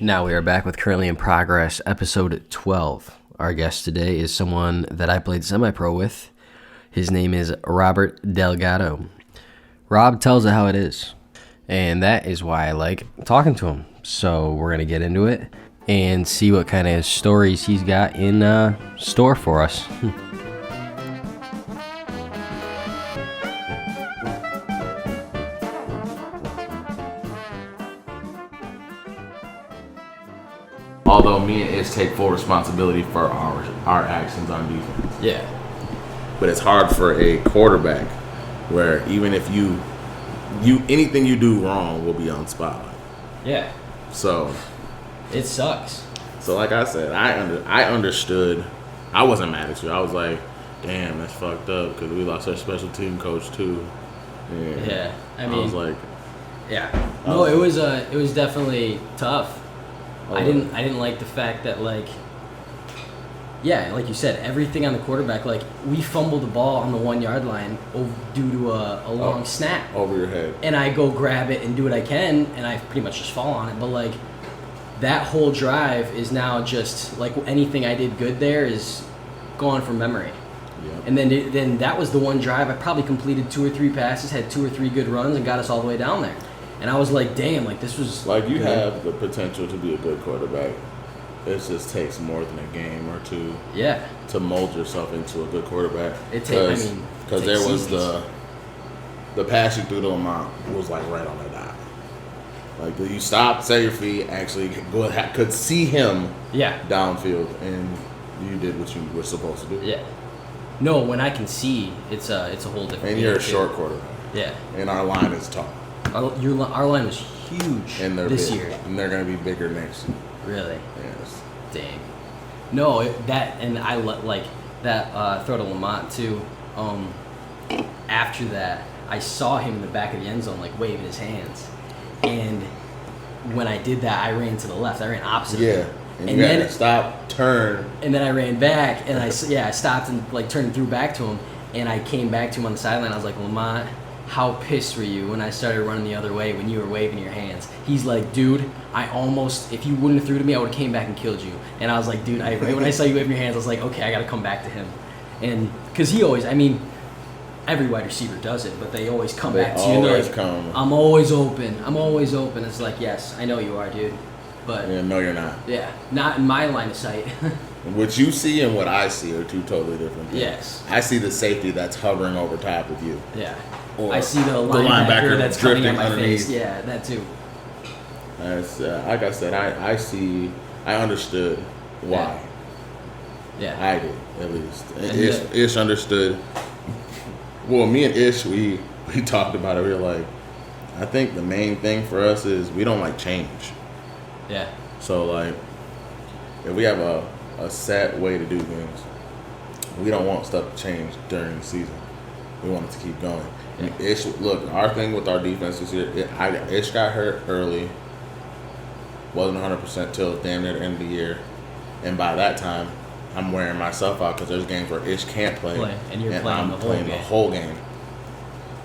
Now we are back with Currently in Progress, episode 12. Our guest today is someone that I played semi-pro with. His name is Robert Delgado. Rob tells it how it is, and that is why I like talking to him. So we're going to get into it and see what kind of stories he's got in store for us. Although me and Ish take full responsibility for our actions on defense. Yeah. But it's hard for a quarterback where even if you anything you do wrong will be on spotlight. Yeah. So it sucks. So like I said, I understood. I wasn't mad at you. I was like, damn, that's fucked up because we lost our special team coach too. Yeah. I mean, I was like, yeah. No, it was definitely tough. I didn't like the fact that, like, yeah, like you said, everything on the quarterback, like, we fumbled the ball on the 1 yard line due to a long snap. Over your head. And I go grab it and do what I can, and I pretty much just fall on it. But, like, that whole drive is now just, like, anything I did good there is gone from memory. Yeah. And then that was the one drive I probably completed 2 or 3 passes, had 2 or 3 good runs, and got us all the way down there. And I was like, damn, like this was... Like, you have the potential to be a good quarterback. It just takes more than a game or two to mold yourself into a good quarterback. Because there was the pass you threw to Lamont was, like, right on the dot. Like, you stopped, set your feet, actually could see him downfield, and you did what you were supposed to do. Yeah. No, when I can see, it's a whole different... And you're a short quarterback. Yeah. And our line is tall. Our line was huge this year. And they're going to be bigger next year. Really? Yes. Dang. No, I like that throw to Lamont too. After that, I saw him in the back of the end zone, like waving his hands. And when I did that, I ran to the left. I ran opposite of him. And you had to stop, turn. And then I ran back, and I stopped and like turned and threw back to him. And I came back to him on the sideline. I was like, Lamont, how pissed were you when I started running the other way when you were waving your hands? He's like, dude, if you wouldn't have threw to me, I would have came back and killed you. And I was like, dude, when I saw you waving your hands, I was like, okay, I got to come back to him. And because he always, I mean, every wide receiver does it, but they always come back to you. Like, I'm always open. It's like, yes, I know you are, dude. But no, you're not. Yeah, not in my line of sight. What you see and what I see are two totally different things. Yes. I see the safety that's hovering over top of you. Yeah. Or I see the linebacker that's coming at my face. Yeah, that too. Like I said, I understood why. Yeah. I did, at least. Ish understood. Well, me and Ish, we talked about it. We were like, I think the main thing for us is we don't like change. Yeah. So, like, if we have a set way to do things, we don't want stuff to change during the season. We want it to keep going. And Ish, look, our thing with our defense this year, Ish got hurt early, wasn't 100% till damn near the end of the year, and by that time, I'm wearing myself out because there's games where Ish can't play, and you're I'm playing the whole game,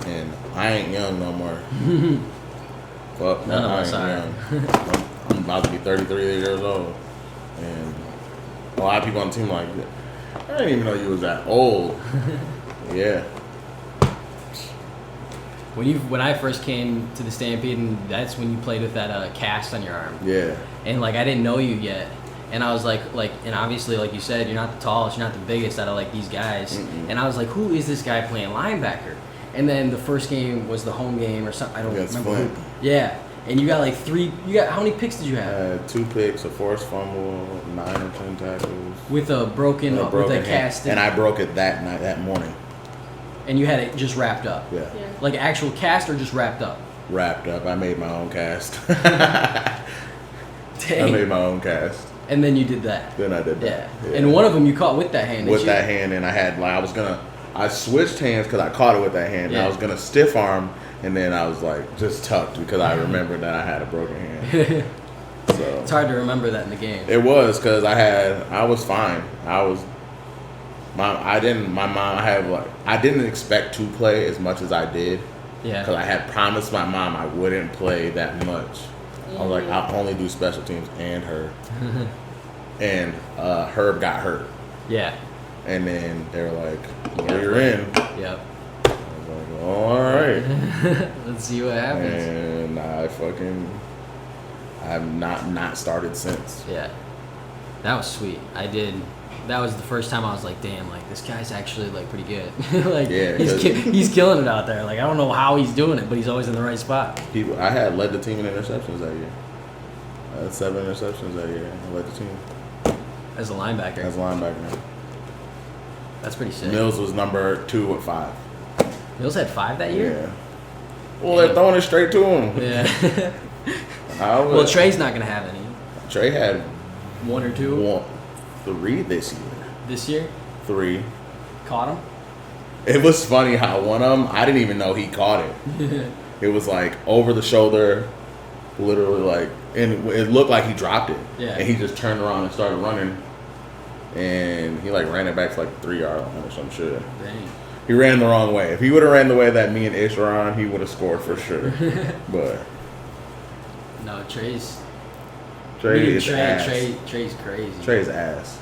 and I ain't young no more. Fuck, none of I us are. Young. I'm about to be 33 years old, and a lot of people on the team like, I didn't even know you was that old. Yeah. When I first came to the Stampede, and that's when you played with that cast on your arm. Yeah. And like I didn't know you yet, and I was like, and obviously like you said, you're not the tallest, you're not the biggest out of like these guys. Mm-mm. And I was like, who is this guy playing linebacker? And then the first game was the home game or something. I don't remember. Yeah. And you got like how many picks did you have? I had 2 picks, a forced fumble, 9 or 10 tackles. With a broken cast. And I broke it that morning. And you had it just wrapped up? Yeah. Like actual cast or just wrapped up? Wrapped up. I made my own cast. Dang. I made my own cast. And then you did that? Then I did that. Yeah. And one of them you caught with that hand, With that hand, and I had, like, I switched hands because I caught it with that hand. Yeah. And I was going to stiff arm, and then I was, like, just tucked because I remembered that I had a broken hand. So it's hard to remember that in the game. It was because I was fine. I didn't expect to play as much as I did. Yeah. Because I had promised my mom I wouldn't play that much. I was like, I only do special teams and Herb. And Herb got hurt. Yeah. And then they're like, well, you're in. Yep. I was like, oh, all right. Let's see what happens. And I've not started since. Yeah. That was sweet. That was the first time I was like, damn, like this guy's actually like pretty good. Like he's killing it out there. Like I don't know how he's doing it, but he's always in the right spot. I had led the team in interceptions that year. I had 7 interceptions that year. I led the team. As a linebacker. That's pretty sick. Mills was number 2 with 5. Mills had 5 that year? Yeah. Well, they're throwing it straight to him. Yeah. Well, Trey's not going to have any. Trey had 1 or 2? 3 this year. This year? 3. Caught him? It was funny how one of them, I didn't even know he caught it. It was like over the shoulder, literally like, and it looked like he dropped it. Yeah. And he just turned around and started running. And he like ran it back to like 3-yard line or some shit. Dang. He ran the wrong way. If he would have ran the way that me and Ish were on, he would have scored for sure. But no, Trey's ass. Trey's crazy. Trey's ass.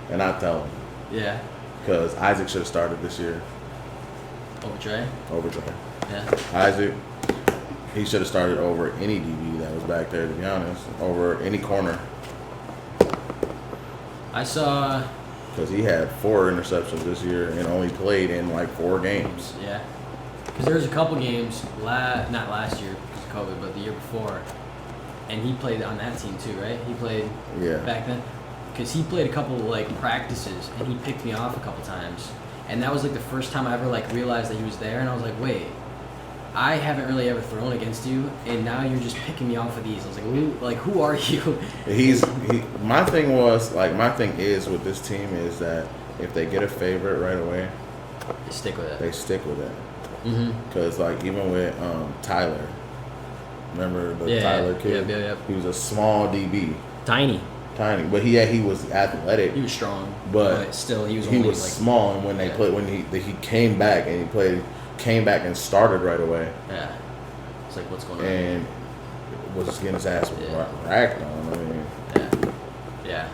And I tell him. Yeah. Because Isaac should have started this year. Over Trey? Yeah. Isaac, he should have started over any DB that was back there, to be honest. Over any corner. I saw... Because he had 4 interceptions this year and only played in like 4 games. Yeah. Because there was a couple games, not last year because of COVID, but the year before. And he played on that team too, right? He played back then. Because he played a couple like practices and he picked me off a couple times. And that was like the first time I ever like realized that he was there. And I was like, wait, I haven't really ever thrown against you, and now you're just picking me off of these. I was like, who are you? My thing is with this team is that if they get a favorite right away, they stick with it. Because like even with Tyler, remember the Tyler kid? Yep. He was a small DB. Tiny, but he was athletic. He was strong, but still he was like, small. And when they played, when he came back and came back and started right away. Yeah. It's like, what's going on? And was just getting his ass racked on. I mean. Yeah.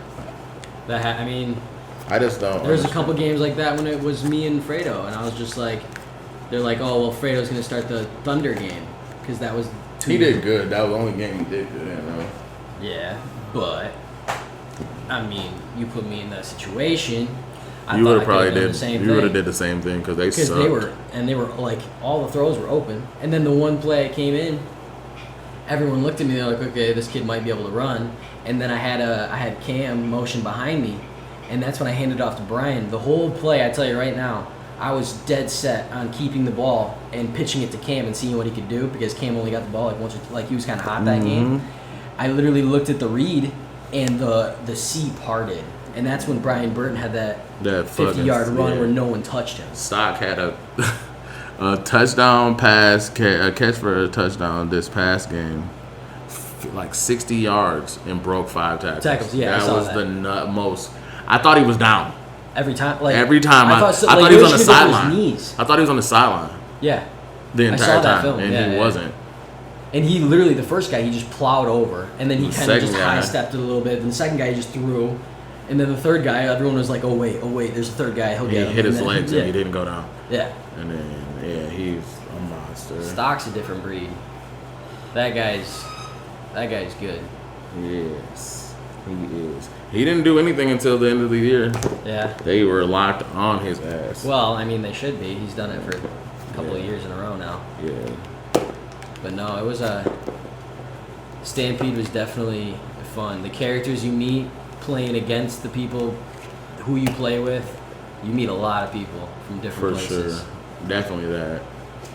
I just don't. There was a couple games like that when it was me and Fredo, and I was just like, they're like, oh, well, Fredo's going to start the Thunder game. Because that was He did good. That was the only game he did good in, though. Yeah, but, you put me in that situation. You would have probably did the same thing because they sucked. They were like, all the throws were open, and then the one play came in, everyone looked at me. They're like, okay, this kid might be able to run. And then I had Cam motion behind me, and that's when I handed it off to Brian. The whole play, I tell you right now, I was dead set on keeping the ball and pitching it to Cam and seeing what he could do because Cam only got the ball like once or like he was kind of hot that game. I literally looked at the read, and the sea parted. And that's when Brian Burton had that 50-yard run where no one touched him. Stock had a touchdown pass, a catch for a touchdown this past game, like 60 yards and broke 5 tackles. Yeah, that was the most. I thought he was down. Every time, I thought he was on the sideline. I thought he was on the sideline. Yeah. The entire time, and he wasn't. And he literally, the first guy, he just plowed over, and then he kind of just high-stepped it a little bit. And the second guy, he just threw. And then the third guy, everyone was like, oh, wait, there's a third guy. He'll get him. He hit his legs and he didn't go down. Yeah. And then, he's a monster. Stock's a different breed. That guy's good. Yes, he is. He didn't do anything until the end of the year. Yeah. They were locked on his ass. Well, they should be. He's done it for a couple of years in a row now. Yeah. But no, it was Stampede was definitely fun. The characters you meet, playing against the people who you play with, you meet a lot of people from different places. For sure. Definitely that.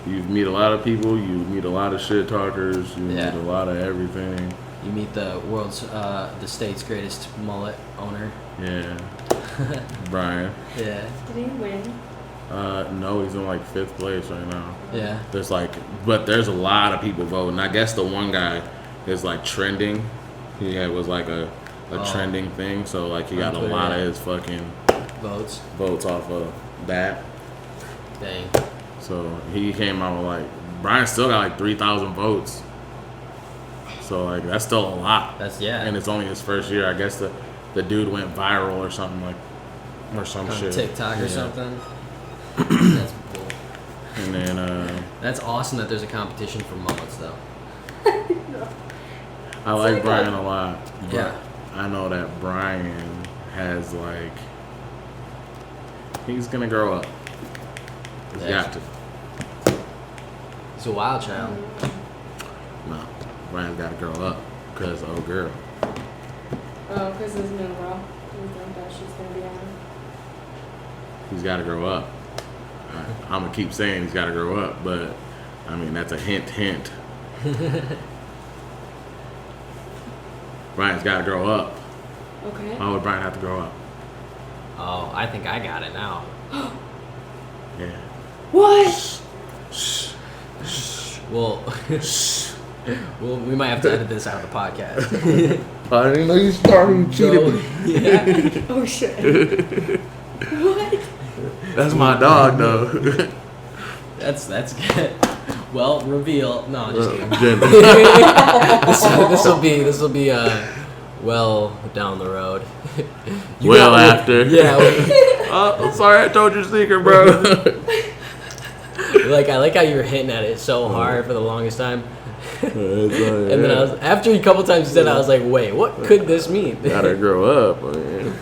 You meet a lot of people, you meet a lot of shit talkers, you meet a lot of everything. You meet the state's greatest mullet owner. Yeah. Brian. Yeah. Did he win? No, he's in like 5th place right now. Yeah. There's a lot of people voting. I guess the one guy is like trending. He was like a trending thing, so like he got a lot of his fucking votes off of that. Dang. So he came out with Brian still got like 3,000 votes. So, like, that's still a lot. And it's only his first year. I guess the dude went viral or something or some shit. TikTok or something. That's cool. And then, that's awesome that there's a competition for mullets, though. I like Brian a lot. But I know that Brian has, like, he's going to grow up. He's got to. He's a wild child. No, Brian's got to grow up because old girl. Oh, because his new girl. You think that she's going to be on? He's got to grow up. I'm going to keep saying he's got to grow up, but, I mean, that's a hint. Brian's got to grow up. Okay. Why would Brian have to grow up? Oh, I think I got it now. Yeah. What? Well, we might have to edit this out of the podcast. I didn't know you started. You cheated. Yeah. Oh, shit. What? That's my dog, though. That's good. Well, reveal. No, just kidding. This will be well down the road. After. Yeah. I'm sorry I told your secret, bro. I like how you were hitting at it so hard for the longest time. And then after a couple times you said, I was like, wait, what could this mean? Gotta grow up, man.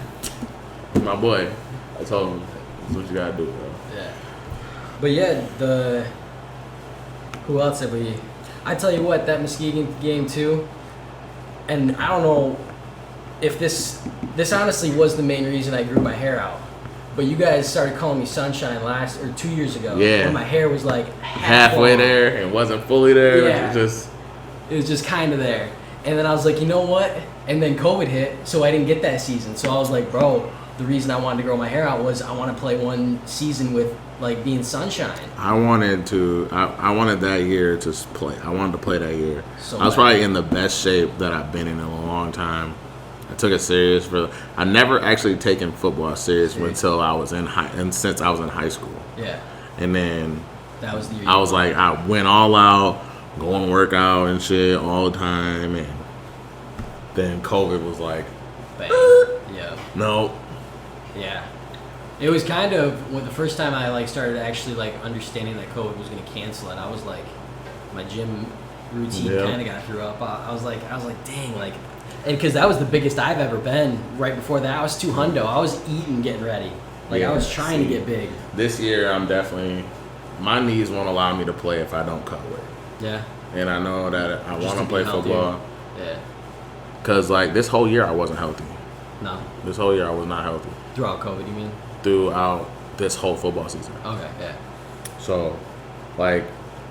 My boy, I told him, that's what you gotta do, bro. Yeah. But yeah, who else have we? I tell you what, that Muskegon game too. And I don't know if this honestly was the main reason I grew my hair out. But you guys started calling me Sunshine 2 years ago. Yeah. When my hair was like halfway there and wasn't fully there. Yeah. It was just kind of there. And then I was like, you know what? And then COVID hit, so I didn't get that season. So I was like, bro, the reason I wanted to grow my hair out was I want to play one season with like being Sunshine. I wanted that year to play. I wanted to play that year. So I was probably in the best shape that I've been in a long time. I took it serious I never actually taken football serious until I was since I was in high school. Yeah. And then that was the year. I was like, I went all out, going to work out and shit all the time, and then COVID was like, bang. Yeah. No. Yeah. It was kind of the first time I started actually understanding that COVID was going to cancel it. I was like, my gym routine kind of got threw up. I was like, dang, and because that was the biggest I've ever been. Right before that, I was 200. I was eating, getting ready. I was trying to get big. This year, my knees won't allow me to play if I don't cut weight. Yeah. And I know that I want to play football. Yeah. Because, this whole year, I wasn't healthy. No. This whole year, I was not healthy. Throughout COVID, you mean? Throughout this whole football season. Okay, yeah. So,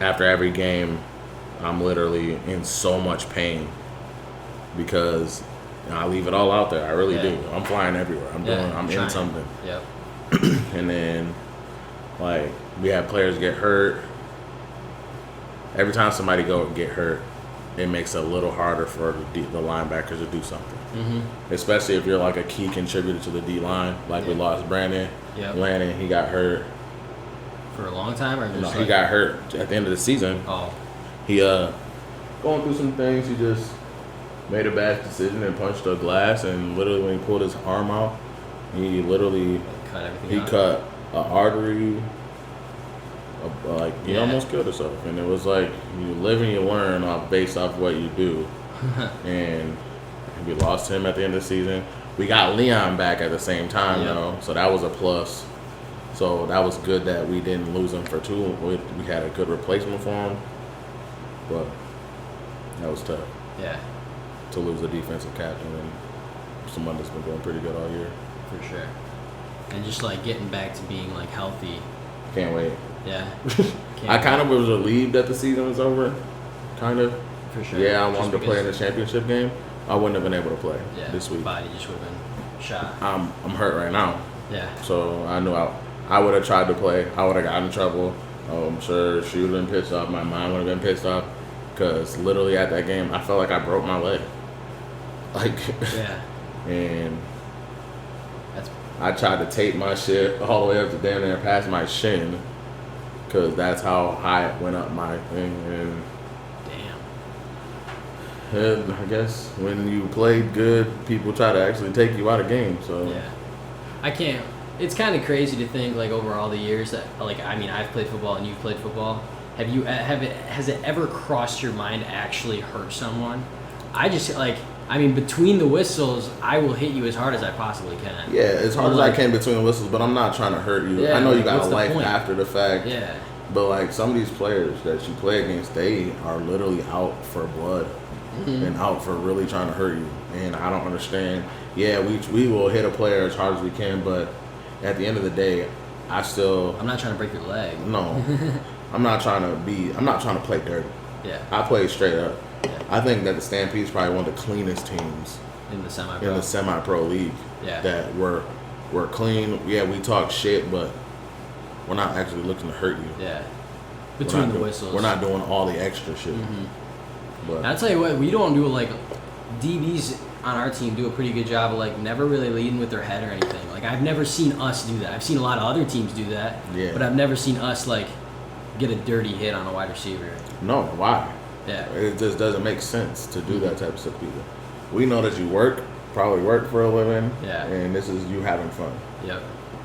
after every game, I'm literally in so much pain because I leave it all out there. I really do. I'm flying everywhere. I'm in something. Yep. And then, we have players get hurt. Every time somebody get hurt, it makes it a little harder for the linebackers to do something. Mm-hmm. Especially if you're a key contributor to the D line. We lost Brandon. Yep. Landon, he got hurt. For a long time, or just he got hurt at the end of the season. Oh. He going through some things. He just made a bad decision and punched a glass, and literally when he pulled his arm out, he literally cut an artery. He almost killed himself, and it was you live and you learn based off what you do. And we lost him at the end of the season. We got Leon back at the same time, though, so that was a plus. So that was good that we didn't lose him for two. We had a good replacement for him, but that was tough. Yeah. To lose a defensive captain and someone that's been going pretty good all year. For sure. And just getting back to being healthy. Can't wait. Yeah. I kind of was relieved that the season was over. Kind of. For sure. Yeah, I wanted to play in the championship game. I wouldn't have been able to play this week. Body just would have been shot. I'm hurt right now. Yeah. So I knew I would have tried to play. I would have gotten in trouble. I'm sure she would have been pissed off. My mom would have been pissed off. Because literally at that game, I felt like I broke my leg. Yeah. And I tried to tape my shit all the way up to damn near past my shin. Because that's how high it went up my thing. And damn. I guess when you played good, people try to actually take you out of games. So yeah, I can't. It's kind of crazy to think like over all the years that I've played football and you've played football. Has it ever crossed your mind to actually hurt someone? I just between the whistles, I will hit you as hard as I possibly can. Yeah, as hard as I can between the whistles, but I'm not trying to hurt you. Yeah, I know you got a life point? after the fact. Yeah. But like some of these players that you play against, they are literally out for blood and out for really trying to hurt you. And I don't understand. Yeah, we will hit a player as hard as we can, but at the end of the day, I'm not trying to break your leg. No. I'm not trying to play dirty. Yeah. I play straight up. Yeah. I think that the Stampede is probably one of the cleanest teams in the semi-pro league. Yeah. That we're clean. Yeah, we talk shit, but we're not actually looking to hurt you. Yeah. Between the whistles. We're not doing all the extra shit. But I'll tell you what, we don't do DBs on our team do a pretty good job of never really leading with their head or anything. I've never seen us do that. I've seen a lot of other teams do that. Yeah. But I've never seen us get a dirty hit on a wide receiver. No, why? Yeah. It just doesn't make sense to do that type of stuff either. We know that you probably work for a living. Yeah. And this is you having fun. Yep.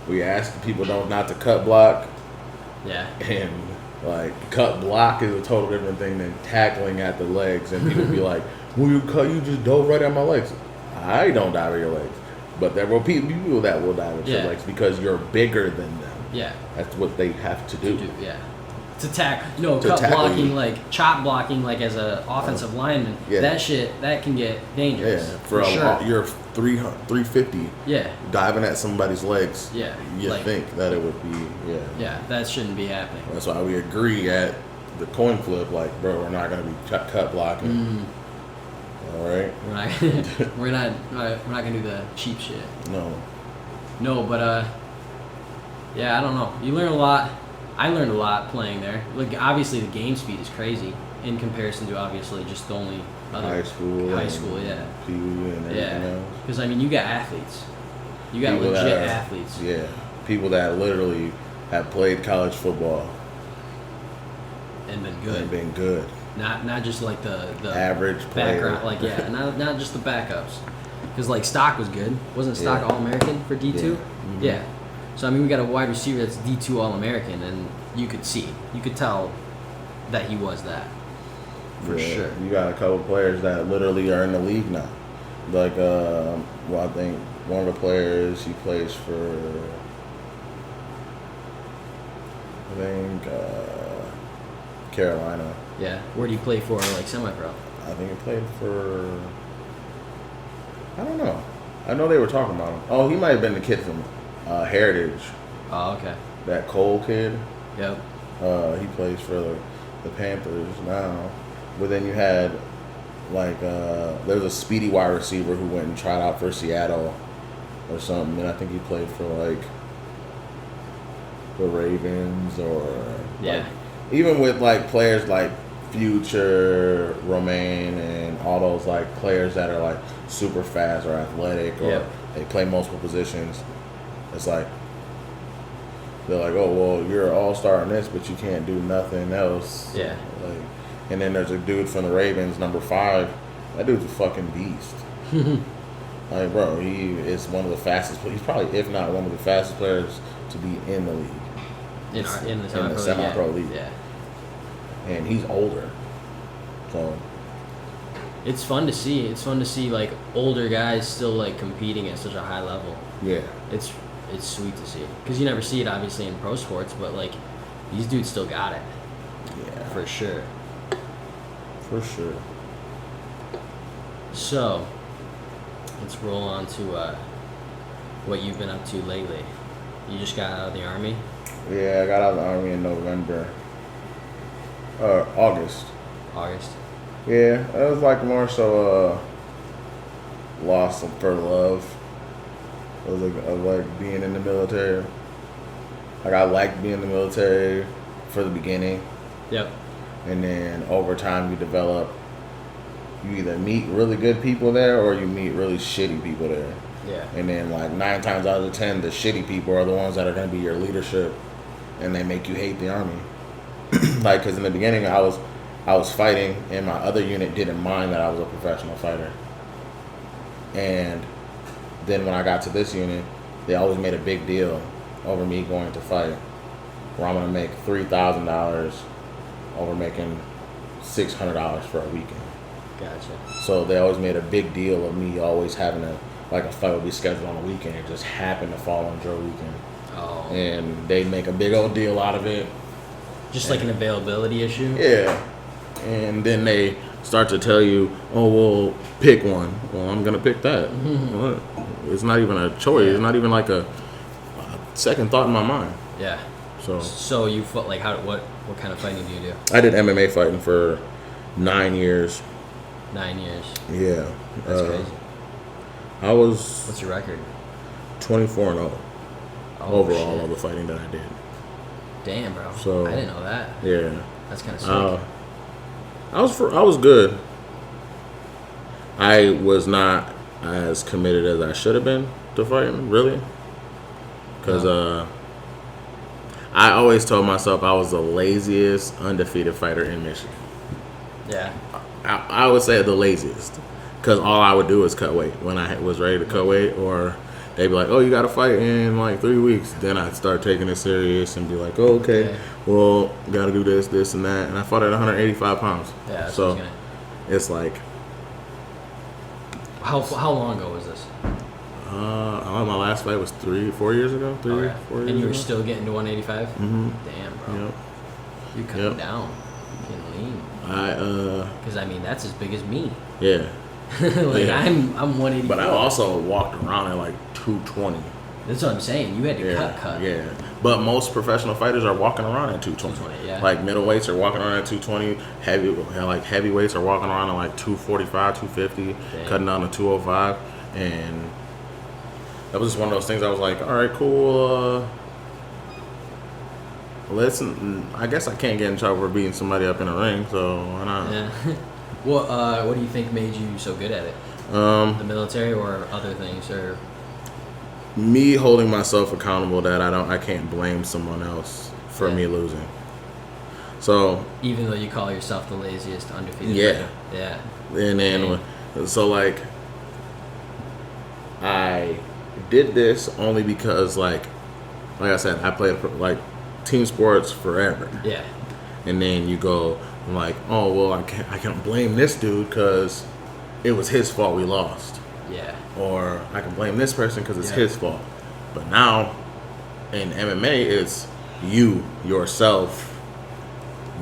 We ask people not to cut block. Yeah. And cut block is a total different thing than tackling at the legs. And people be like, "Well, you just dove right at my legs." I don't dive at your legs, but there will be people that will dive at your legs because you're bigger than them. Yeah. That's what they have to do. Yeah. To cut blocking, chop blocking, as a offensive lineman. Yeah. That can get dangerous. Yeah. For sure. You're 350. Yeah. Diving at somebody's legs. Yeah. You think that it would be. Yeah. Yeah. That shouldn't be happening. That's why we agree at the coin flip. Bro, we're not gonna be cut blocking. All right. We're not gonna do the cheap shit. No, but yeah, I don't know. You learn a lot. I learned a lot playing there. Obviously the game speed is crazy in comparison to obviously just the only other high school, yeah, PE and everything else. Because you got athletes. You got people legit athletes. Yeah, people that literally have played college football and been good. Not just the average background, player. not just the backups. Because Stock was good, wasn't Stock All-American for D2? Yeah. Mm-hmm. Yeah. So we got a wide receiver that's D2 All-American, and you could tell that he was that for sure. You got a couple players that literally are in the league now. I think one of the players he plays for, Carolina. Yeah. Where do you play for, semi-pro? I think he played for, I don't know. I know they were talking about him. Oh, he might have been the kid from Heritage. Oh, okay. That Cole kid. Yep. He plays for the Panthers now. But then you had, there was a speedy wide receiver who went and tried out for Seattle or something. And I think he played for, the Ravens or... Yeah. Even with players like Future, Romaine, and all those players that are super fast or athletic or they play multiple positions, it's they're oh well, you're an all-star in this, but you can't do nothing else. Yeah. And then there's a dude from the Ravens, number 5. That dude's a fucking beast. Bro, he is one of the fastest. He's probably, if not one of the fastest players to be in the league. In the semi-pro league. Yeah. And he's older. So it's fun to see. It's fun to see older guys still competing at such a high level. Yeah. It's sweet to see because you never see it obviously in pro sports, but these dudes still got it. Yeah. For sure. For sure. So let's roll on to what you've been up to lately. You just got out of the Army? Yeah, I got out of the Army in November. August. Yeah, it was more so lost for love. It was of being in the military. I liked being in the military for the beginning. Yep. And then over time you develop, you either meet really good people there or you meet really shitty people there. Yeah. And then 9 times out of 10, the shitty people are the ones that are going to be your leadership, and they make you hate the Army. Because in the beginning I was I was fighting, and my other unit didn't mind that I was a professional fighter. And then when I got to this unit, they always made a big deal over me going to fight, where I'm going to make $3,000 over making $600 for a weekend. Gotcha. So they always made a big deal of me always having a fight would be scheduled on a weekend. It just happened to fall on Joe weekend. Oh. And they make a big old deal out of it. Just like an availability issue? Yeah. And then they start to tell you, oh, well, pick one. Well, I'm going to pick that. Mm-hmm. Well, it's not even a choice. Yeah. It's not even like a second thought in my mind. Yeah. So you felt like what kind of fighting do you do? I did MMA fighting for 9 years. 9 years. Yeah. That's crazy. I was. What's your record? 24-0 overall of the fighting that I did. Damn, bro. So I didn't know that. Yeah. That's kind of sick. I was good. I was not as committed as I should have been to fighting, really, because I always told myself I was the laziest undefeated fighter in Michigan. Yeah. I would say the laziest, because all I would do is cut weight when I was ready to cut weight, or they'd be like, "Oh, you got to fight in like 3 weeks." Then I'd start taking it serious and be like, "Oh, okay, well, got to do this, and that." And I fought at 185 pounds. Yeah. So it's like, how long ago was this? My last fight was 4 years ago. 4 years and you were ago. still getting to 185? Mm-hmm. Damn, bro. Yep. You cut down. You can lean. Because I mean that's as big as me. Yeah. I'm 184. But I also walked around at like 220. That's what I'm saying. You had to cut. Yeah. But most professional fighters are walking around at 220. Yeah. Like middleweights are walking around at 220. Heavyweights are walking around at like 245, 250, cutting down to 205. And that was just one of those things I was like, all right, cool. I guess I can't get in trouble for beating somebody up in a ring, so why not? Yeah. What do you think made you so good at it? The military or other things, or me holding myself accountable that I can't blame someone else for me losing. So even though you call yourself the laziest undefeated. Yeah. And then so like I did this only because like I said, I played like team sports forever. Yeah. And then you go like, oh well, I can't blame this dude because it was his fault we lost. Yeah. Or I can blame this person because it's his fault. But now in MMA, it's yourself.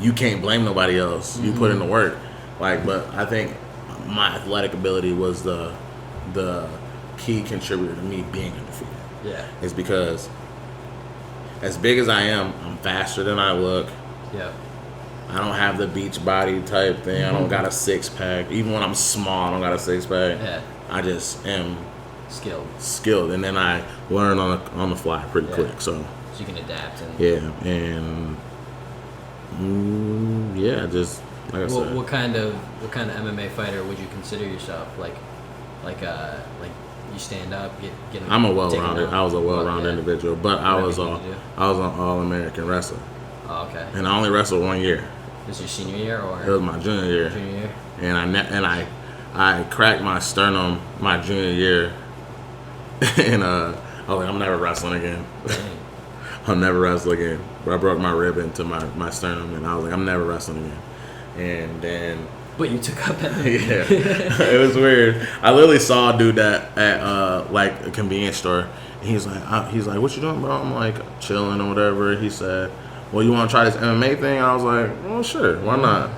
You can't blame nobody else. You put in the work. But I think my athletic ability was the key contributor to me being undefeated. Yeah. It's because as big as I am, I'm faster than I look. Yeah. I don't have the beach body type thing. I don't got a six pack. Even when I'm small, I don't got a six pack. Yeah. I just am skilled, and then I learn on the fly pretty quick. So you can adapt. Just like I said. What kind of MMA fighter would you consider yourself? Like you stand up, get. I'm a well-rounded. I was a well-rounded individual, but I was an All-American wrestler. Oh, okay. And I only wrestled 1 year. This your senior year, or it was my junior year? Junior year. And I cracked my sternum my junior year, and I was like, I'm never wrestling again. I'll never wrestle again. But I broke my rib into my sternum, and I was like, I'm never wrestling again. And then. But you took up MMA. Yeah, it was weird. I literally saw a dude at like a convenience store, and he's like, what you doing, bro? I'm like, chilling or whatever. He said, well, you want to try this MMA thing? And I was like, well, sure, why not?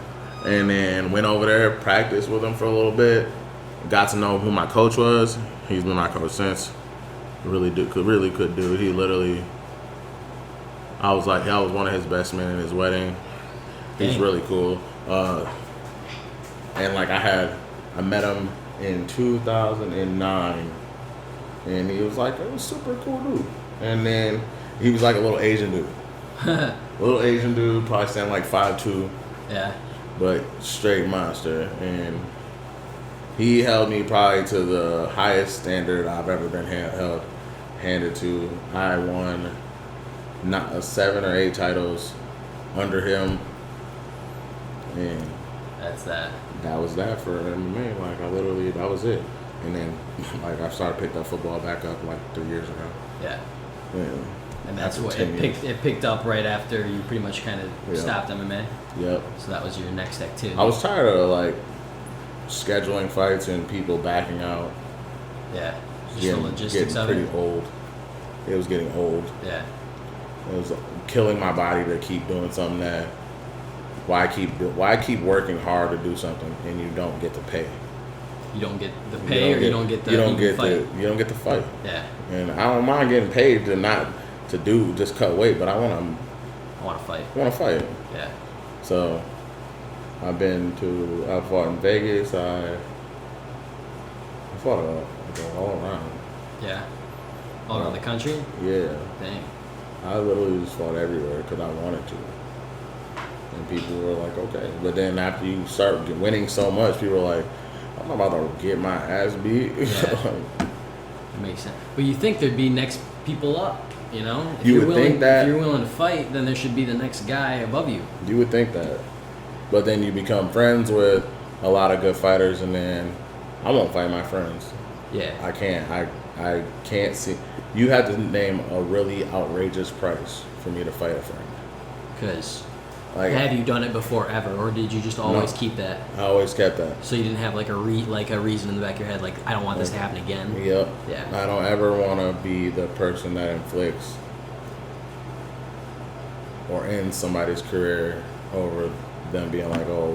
And then went over there, practiced with him for a little bit, got to know who my coach was. He's been my coach since. Really good dude. He literally, I was one of his best men in his wedding. He's really cool. And like I met him in 2009, and he was like a super cool dude. And then he was like a little Asian dude. Probably standing like 5'2". Yeah. But straight monster. And he held me probably to the highest standard I've ever been handed to. I won 7 or 8 titles under him. And that's that. That was that for MMA. Like I literally, that was it. And then like I started picking up football back up like 3 years ago. Yeah. Yeah. And that's what it picked up right after you pretty much kind of stopped MMA. Yep. So that was your next activity. I was tired of like scheduling fights and people backing out. Yeah. Just the logistics of it. Getting pretty old. It was getting old. Yeah. It was killing my body to keep doing something that. Why keep working hard to do something and you don't get to pay? You don't get the pay, or you don't get the fight. You don't get the fight. Yeah. And I don't mind getting paid to just cut weight, but I want to fight. I want to fight. Yeah. So I fought in Vegas. I fought all around. Yeah. All around the country? Yeah. Dang. I literally just fought everywhere because I wanted to. And people were like, okay. But then after you start winning so much, people are like, I'm not about to get my ass beat. Yeah. It makes sense. But you think there'd be next people up, you know? If you would think that. If you're willing to fight, then there should be the next guy above you. You would think that. But then you become friends with a lot of good fighters, and then I won't fight my friends. Yeah. I can't. I can't see. You have to name a really outrageous price for me to fight a friend. Because have you done it before ever, or did you just always keep that? I always kept that. So you didn't have like a reason in the back of your head, like I don't want this to happen again. Yep. Yeah. I don't ever want to be the person that inflicts or ends somebody's career over them being like, oh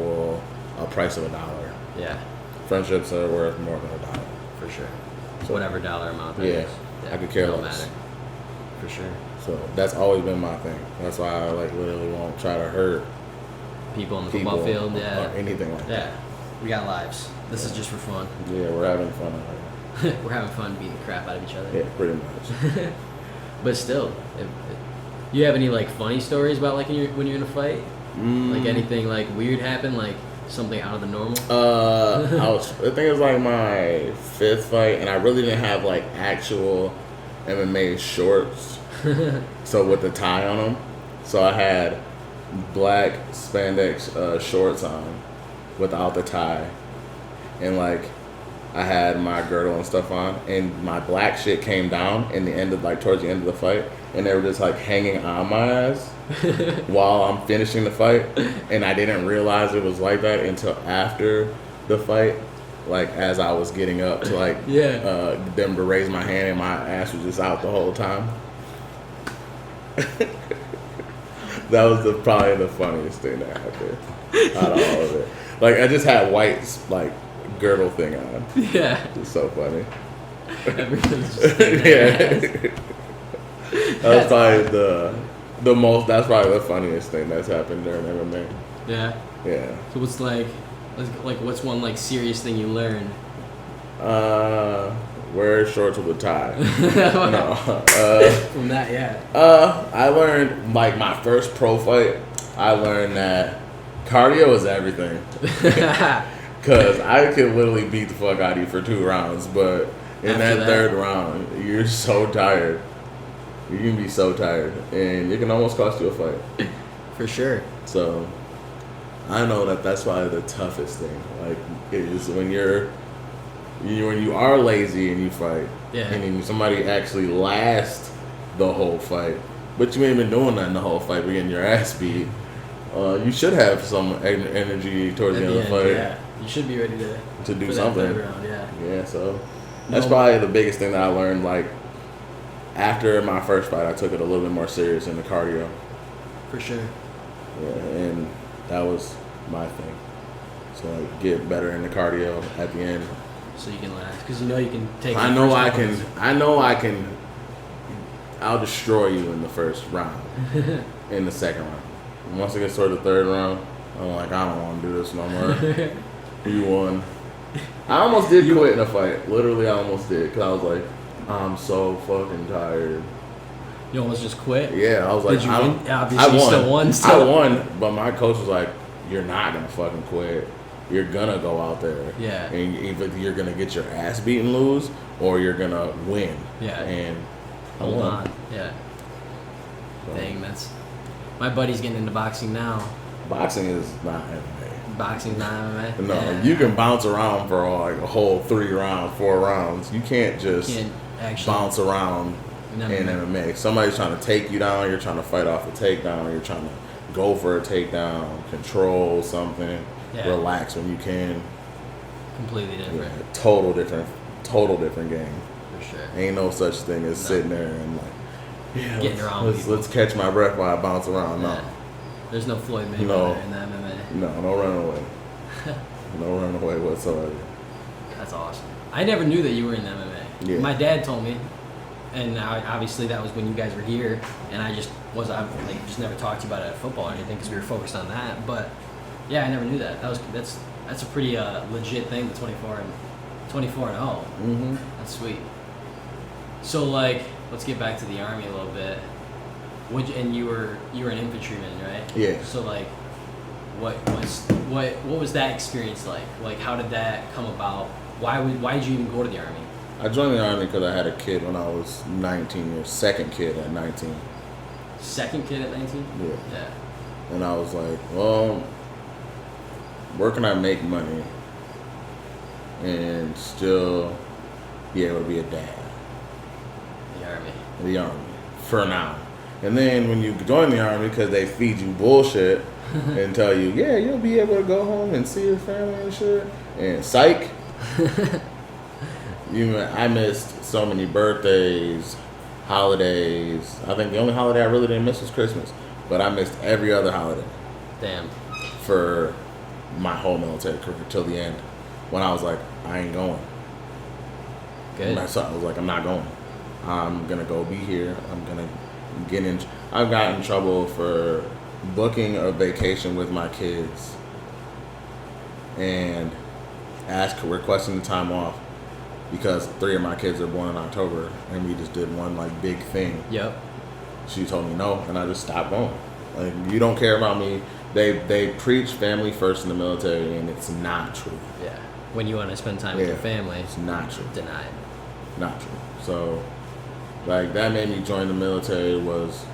well, a price of $1. Yeah. Friendships are worth more than $1. For sure. So whatever dollar amount that is. Yeah. I could care less. Matter. For sure. So that's always been my thing. That's why I like literally won't try to hurt people on the football field, or anything like that. Yeah, we got lives. This is just for fun. Yeah, we're having fun out here. We're having fun beating the crap out of each other. Yeah, pretty much. But still, you have any like funny stories about like when you're in a fight? Like anything like weird happened, like something out of the normal? I think it was like my 5th fight, and I really didn't have like actual MMA shorts. So with the tie on them, so I had black spandex shorts on without the tie, and like I had my girdle and stuff on, and my black shit came down in the end of towards the end of the fight, and they were just like hanging on my ass while I'm finishing the fight, and I didn't realize it was like that until after the fight. Like as I was getting up to them to raise my hand, and my ass was just out the whole time. That was probably the funniest thing that happened out of all of it. Like I just had white girdle thing on. Yeah, it's so funny. Everything's just That's probably the most. That's probably the funniest thing that's happened during MMA. Yeah. Yeah. So what's one serious thing you learned? Wear shorts with a tie. No. From that, yeah. I learned my first pro fight. I learned that cardio is everything. Because I could literally beat the fuck out of you for 2 rounds, but in that third round, you're so tired. You can be so tired, and it can almost cost you a fight. For sure. So I know that's probably the toughest thing. Is when you are lazy and you fight, and then somebody actually lasts the whole fight, but you ain't been doing nothing the whole fight, but getting your ass beat. You should have some energy towards the end of the fight. Yeah, you should be ready to do something. Round, yeah. So that's probably the biggest thing that I learned. After my first fight, I took it a little bit more serious in the cardio. For sure. Yeah, and that was my thing. So get better in the cardio at the end. So you can last, because you can take. I know I can. I'll destroy you in the first round. In the second round, once it gets toward the third round, I'm like, I don't want to do this no more. You won. I almost did quit in a fight. Literally, I almost did, because I was like, I'm so fucking tired. You almost just quit? Yeah, I was like, did you win? Obviously, I won. You still won. I won, but my coach was like, you're not gonna fucking quit. You're gonna go out there, and either you're gonna get your ass beat and lose, or you're gonna win. Yeah, and hold on. Yeah. So. Dang, my buddy's getting into boxing now. Boxing is not MMA. Boxing's not MMA? No, you can bounce around for like a whole 3 rounds, 4 rounds. You can't just bounce around in MMA. Somebody's trying to take you down, you're trying to fight off a takedown, you're trying to go for a takedown, control something, relax when you can. Completely different. Yeah, total different game. For sure. Ain't no such thing as sitting there and like, getting around let's catch my breath while I bounce around. No. There's no Floyd Mayweather in the MMA. No running away. No running away whatsoever. That's awesome. I never knew that you were in the MMA. Yeah. My dad told me, and obviously that was when you guys were here, and I just never talked to you about it at football or anything because we were focused on that. But yeah, I never knew that. That's a pretty legit thing. The 24 and 0. Mm-hmm. That's sweet. So like, let's get back to the Army a little bit. And you were an infantryman, right? Yeah. So like, what was that experience like? Like, how did that come about? Why did you even go to the Army? I joined the Army because I had a kid when I was 19 years. Second kid at 19. Second kid at 19? Yeah. And I was like, well, where can I make money and still be able to be a dad? The Army. For now. And then when you join the Army, because they feed you bullshit and tell you, yeah, you'll be able to go home and see your family and shit. And psych. I missed so many birthdays, holidays. I think the only holiday I really didn't miss was Christmas. But I missed every other holiday. Damn. For my whole military career till the end. When I was like, I ain't going. Good. I was like, I'm not going. I'm going to go be here. I'm going to get in. I've gotten in trouble for booking a vacation with my kids and requesting the time off because 3 of my kids are born in October and we just did one like big thing. Yep. She told me no and I just stopped going. Like, you don't care about me. They preach family first in the military and it's not true. Yeah. When you want to spend time with your family, it's not true. Denied. Not true. So like, that made me join the military was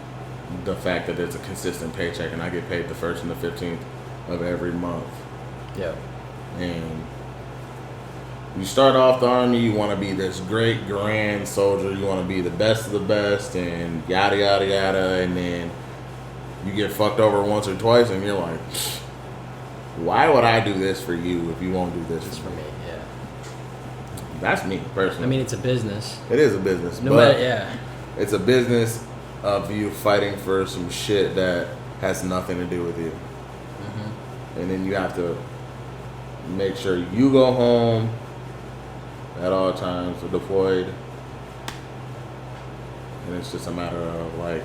the fact that there's a consistent paycheck and I get paid the 1st and the 15th of every month. Yeah. And you start off the Army, you want to be this great grand soldier, you want to be the best of the best and yada yada yada, and then you get fucked over once or twice and you're like, why would I do this for you if you won't do this just for me? Yeah. That's me personally. I mean, it's a business. It is a business. It's a business of you fighting for some shit that has nothing to do with you. Mm-hmm. And then you have to make sure you go home at all times, deployed. And it's just a matter of like,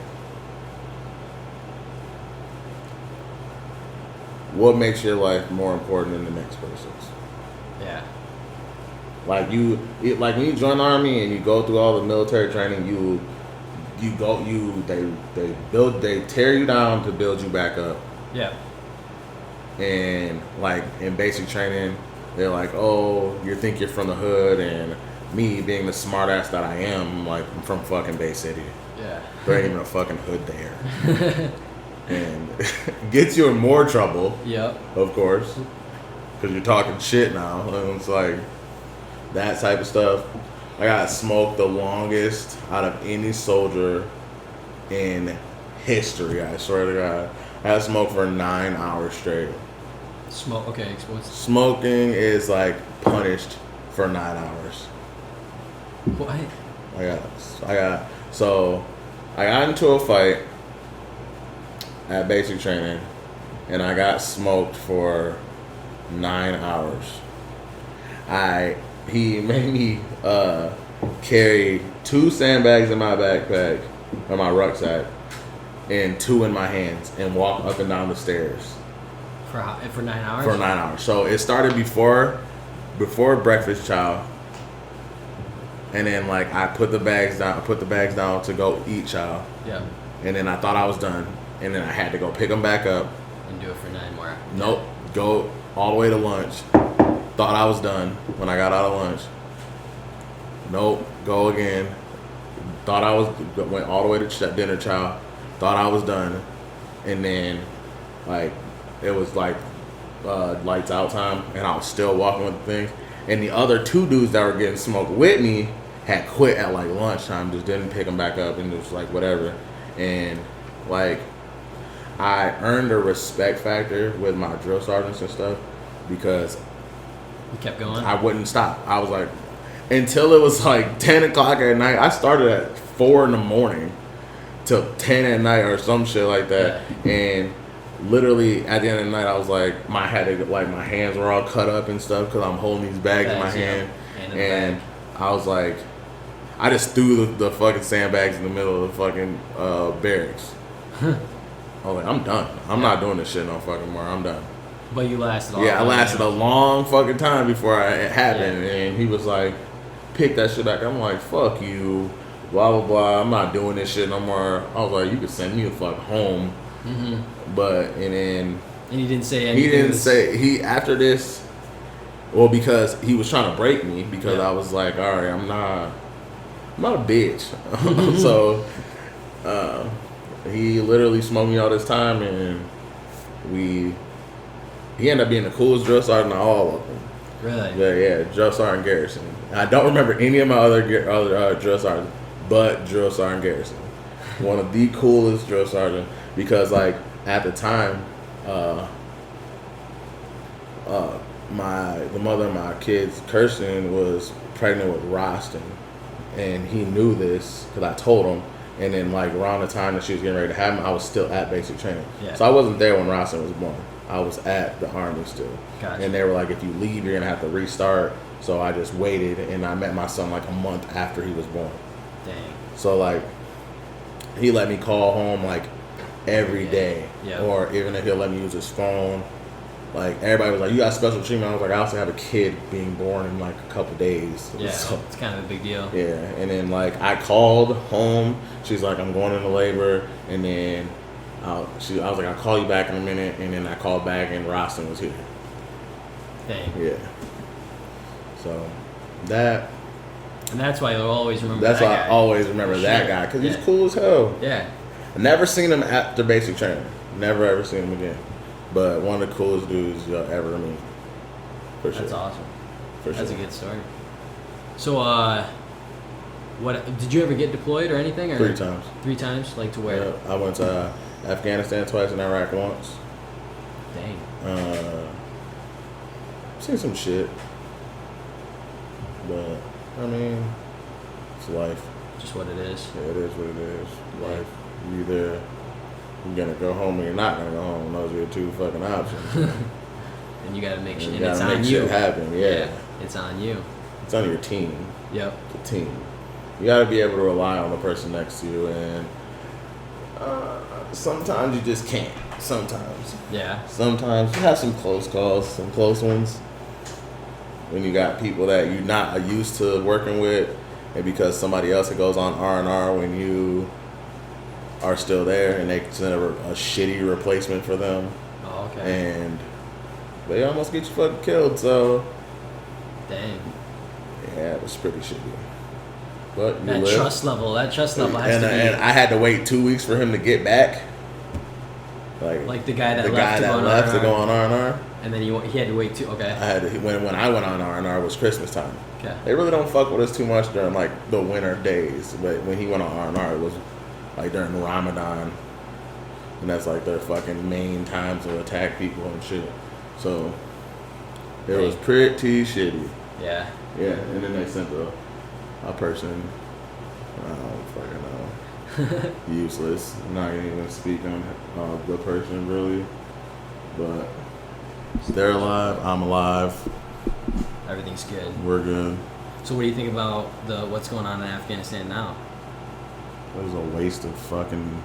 what makes your life more important than the next person's? Yeah. Like when you join the Army and you go through all the military training, they tear you down to build you back up. Yeah. And like in basic training, they're like, oh, you think you're from the hood, and me being the smart ass that I am, like, I'm from fucking Bay City. Yeah. There ain't even a fucking hood there. And gets you in more trouble. Yep. Of course. Because you're talking shit now. And it's like that type of stuff. I got smoked the longest out of any soldier in history, I swear to God. I got smoked for 9 hours straight. Okay, smoking is like punished for 9 hours. What? I got into a fight at basic training and I got smoked for 9 hours. He made me carry 2 sandbags in my backpack or my rucksack and 2 in my hands and walk up and down the stairs. For 9 hours? For 9 hours. So it started before breakfast chow. And then like I put the bags down to go eat chow. Yeah. And then I thought I was done. And then I had to go pick them back up. And do it for 9 more. Nope. Go all the way to lunch. Thought I was done when I got out of lunch. Nope. Go again. Went all the way to dinner chow. Thought I was done. And then like it was like lights out time, and I was still walking with the things. And the other 2 dudes that were getting smoked with me had quit at like lunchtime, just didn't pick them back up, and it was like whatever. And like I earned a respect factor with my drill sergeants and stuff because you kept going. I wouldn't stop. I was like, until it was like 10 o'clock at night. I started at 4 in the morning till 10 at night or some shit like that. Yeah. And literally at the end of the night, I was like, my hands were all cut up and stuff because I'm holding these bags in my hand. And I was like, I just threw the fucking sandbags in the middle of the fucking barracks. I was like, I'm done. I'm not doing this shit no fucking more. I'm done. But you lasted all I lasted a long fucking time before it happened. Yeah. And he was like, pick that shit back. I'm like, fuck you. Blah, blah, blah. I'm not doing this shit no more. I was like, you could send me the fuck home. Mm-hmm. And he didn't say anything. He didn't say, after this, well, because he was trying to break me because I was like, all right, I'm not a bitch. So, he literally smoked me all this time, and he ended up being the coolest drill sergeant of all of them. Really? But yeah, drill sergeant Garrison. I don't remember any of my other drill sergeants, but drill sergeant Garrison, one of the coolest drill sergeants, because like at the time, the mother of my kids, Kirsten, was pregnant with Roston, and he knew this because I told him. And then, like, around the time that she was getting ready to have him, I was still at basic training. Yeah. So I wasn't there when Roston was born. I was at the Army still. Gotcha. And they were like, if you leave, you're going to have to restart. So I just waited, and I met my son, like, a month after he was born. Dang. So, like, he let me call home, like, every day. Yeah. Or even if he'll let me use his phone. Like, everybody was like, you got special treatment. I was like, I also have a kid being born in, like, a couple days. Yeah, so, it's kind of a big deal. Yeah, and then, like, I called home. She's like, I'm going into labor. And then I was like, I'll call you back in a minute. And then I called back, and Roston was here. Dang. Yeah. So, that... And that's why you'll always remember that guy. That's why I always remember that guy, because he's cool as hell. Yeah. I never seen him after basic training. Never, ever seen him again. But one of the coolest dudes you'll ever meet. For sure. That's awesome. For sure. That's a good story. So, what did you ever get deployed or anything? Or 3 times. 3 times? Like to where? Yeah, I went to Afghanistan twice and Iraq once. Dang. Seen some shit. But, I mean, it's life. Just what it is. Yeah, it is what it is. Life. You're gonna go home or you're not gonna go home. Those are your 2 fucking options. And you gotta make shit. And it's make on shit you. happen. Yeah. It's on you. It's on your team. Yep. The team. You gotta be able to rely on the person next to you, and sometimes you just can't. Sometimes. Yeah. Sometimes you have some close calls, some close ones. When you got people that you're not used to working with, and because somebody else that goes on R&R when you are still there, and they consider a shitty replacement for them. Oh, okay. And they almost get you fucking killed, so. Dang. Yeah, it was pretty shitty. But you that live. trust level has to be. And I had to wait 2 weeks for him to get back. Like the guy that left to go on R&R. And then he had to wait too. Okay. I had to, when I went on R&R, it was Christmas time. Okay. They really don't fuck with us too much during like the winter days, but when he went on R&R, it was like during Ramadan, and that's like their fucking main time to attack people and shit. So it was pretty shitty. Yeah. Yeah, and then they sent a person. I don't fucking know. Useless. I'm not gonna even speak on the person really, but they're alive. I'm alive. Everything's good. We're good. So what do you think about what's going on in Afghanistan now? It was a waste of fucking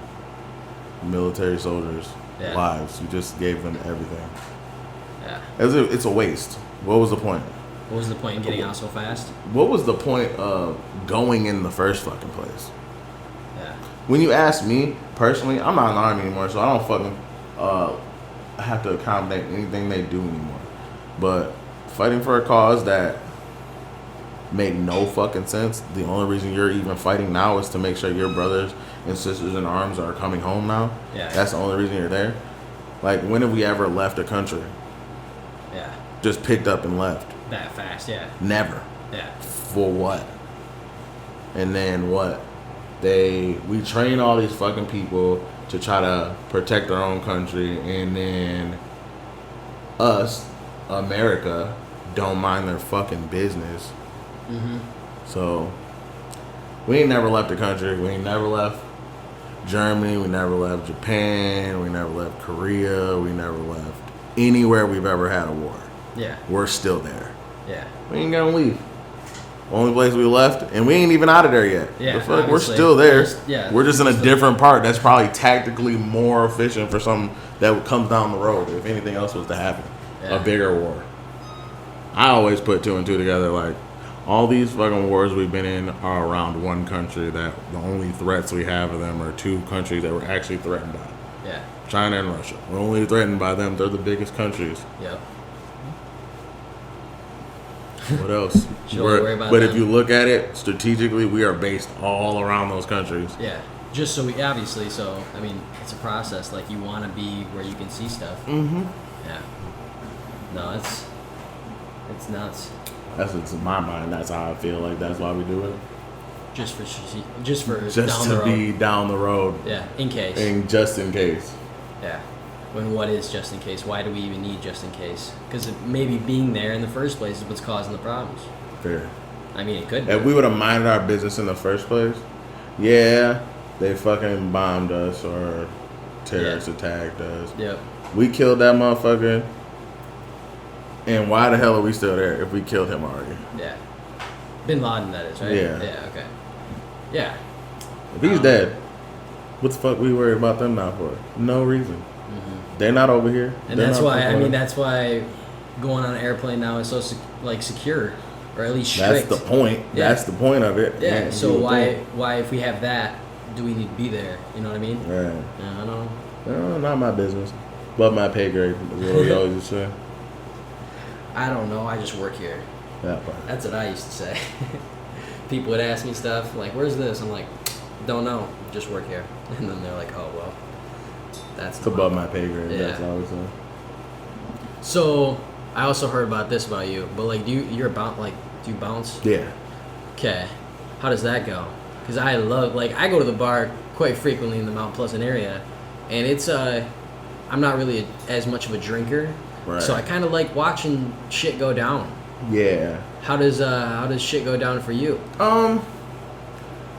military soldiers' lives. You just gave them everything. Yeah. It's a waste. What was the point? What was the point in getting out so fast? What was the point of going in the first fucking place? Yeah. When you ask me, personally, I'm not in the Army anymore, so I don't fucking have to accommodate anything they do anymore. But fighting for a cause that make no fucking sense. The only reason you're even fighting now is to make sure your brothers and sisters in arms are coming home now. Yeah. That's the only reason you're there. Like, when have we ever left a country? Yeah. Just picked up and left. That fast, yeah. Never. Yeah. For what? And then what? We train all these fucking people to try to protect our own country, and then us, America, don't mind their fucking business. Mm-hmm. So we ain't never left the country. We ain't never left Germany. We never left Japan. We never left Korea. We never left anywhere we've ever had a war. Yeah. We're still there. Yeah. We ain't gonna leave. Only place we left, and we ain't even out of there yet. Yeah, we're still there. Yeah, we're just in a different part. That's probably tactically more efficient for something that comes down the road. If anything else was to happen, a bigger war. I always put two and two together. Like all these fucking wars we've been in are around one country. That the only threats we have of them are two countries that we're actually threatened by. Yeah. China and Russia. We're only threatened by them. They're the biggest countries. Yep. What else? But if you look at it strategically, we are based all around those countries. Yeah. Just so we obviously, so I mean, it's a process. Like you want to be where you can see stuff. Mm-hmm. Yeah. No, it's nuts. That's what's in my mind. That's how I feel. Like that's why we do it. Just to be down the road. Yeah. In case. Just in case. Yeah. When what is just in case? Why do we even need just in case? Because maybe being there in the first place is what's causing the problems. Fair. I mean, it could be. If we would have minded our business in the first place, yeah, they fucking bombed us or terrorists attacked us. Yep. We killed that motherfucker. And why the hell are we still there if we killed him already? Yeah. Bin Laden, that is, right? Yeah. Yeah, okay. Yeah. If he's dead, what the fuck we worried about them now for? No reason. Mm-hmm. They're not over here. And that's why, that's why going on an airplane now is so, secure. Or at least strict. That's the point. Yeah. That's the point of it. Yeah, so why, if we have that, do we need to be there? You know what I mean? Right. Yeah, I don't know. No, not my business. Above my pay grade, is what we always say. I don't know. I just work here. That part. That's what I used to say. People would ask me stuff like, "Where's this?" I'm like, "Don't know. Just work here." And then they're like, "Oh well, that's above my pay grade." Yeah. That's always say. So I also heard about this about you, but like, do you bounce? Yeah. Okay. How does that go? Because I go to the bar quite frequently in the Mount Pleasant area, and it's I'm not really as much of a drinker. Right. So I kind of like watching shit go down. Yeah. How does shit go down for you?